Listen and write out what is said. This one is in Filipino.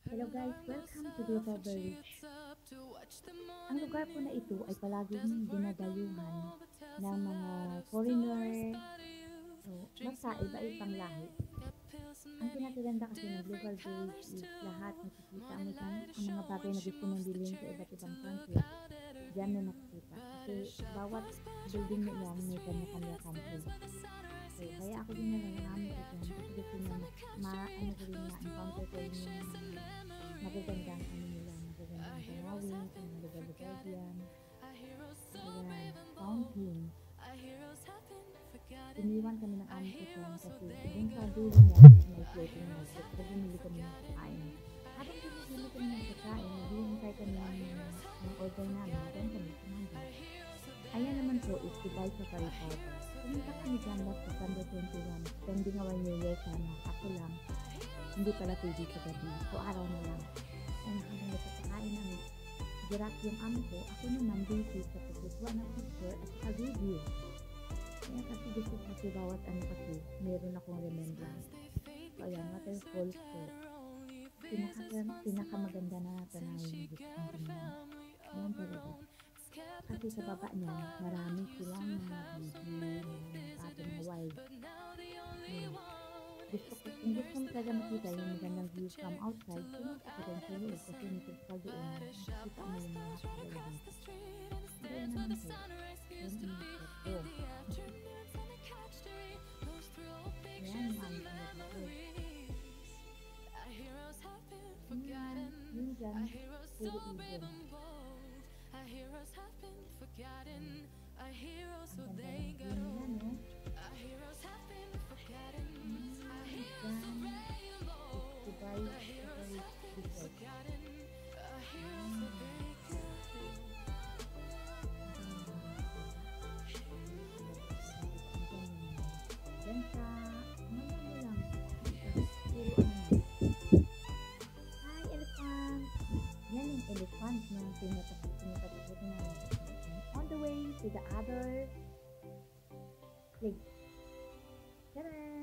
Hello guys, welcome to River Beach. Ang lugar po na ito ay palaging dinadayuhan ng mga foreigner, so basta iba-ibang lahi. Ang pinakaganda kasi ng River Beach is lahat nakikita mo dyan, ang mga bagay na gusto mong bilhin sa iba't ibang country, dyan mo nakikita. Kasi bawat building na yan may kanya-kanya country. So, kaya ako din nalangamit ko dyan kasi gusto niya ano ko rin na-encounter ko rin yung magagandang ano nila, magagandang tanawin, sa mga lugar-lugar diyan. Ayan, fountain. Iniwan kami ng amo ko dyan kasi dun sa dulo niya, may floating market. So, bumili kami ng pagkain. Habang bumili kami ng pagkain, naghihintay kami ng order namin, dyan kami kumain. Ayan naman po is Dubai Safari Park. Pumunta kami dyan last December 21, pending our New Year sana. Ako lang, hindi pala pwede sa gabi. So, araw na lang. Ay, nakabang nagkakain ng girap yung amo ko. Ako naman busy sa pagkukuha ng picture at saka video. Kaya kasi gusto ko kasi bawat ano kasi, meron akong remembrance. So, ayan, waterfalls ko. Pinakamaganda na tanawin gusto kong tingnan. Ayan talaga. Kasi sa baba niya, marami silang mga bibi, mga pato, mga wild. Kung gusto mo talaga makita yung magandang view from outside, pumunta ka rin sa loob kasi may crystal doon. Makikita mo yung mga kabalabang. Kaya naman po, yun ang ko. Yan, yung aming dito. Yun dyan, puro ibon. Ang ganda ng view nila, no? Dubai Safari Resort. Diyan sa ano lang, puro ano. Hi, elephant! Yan yung elephant na pinatapos na on the way to the other place. Tara!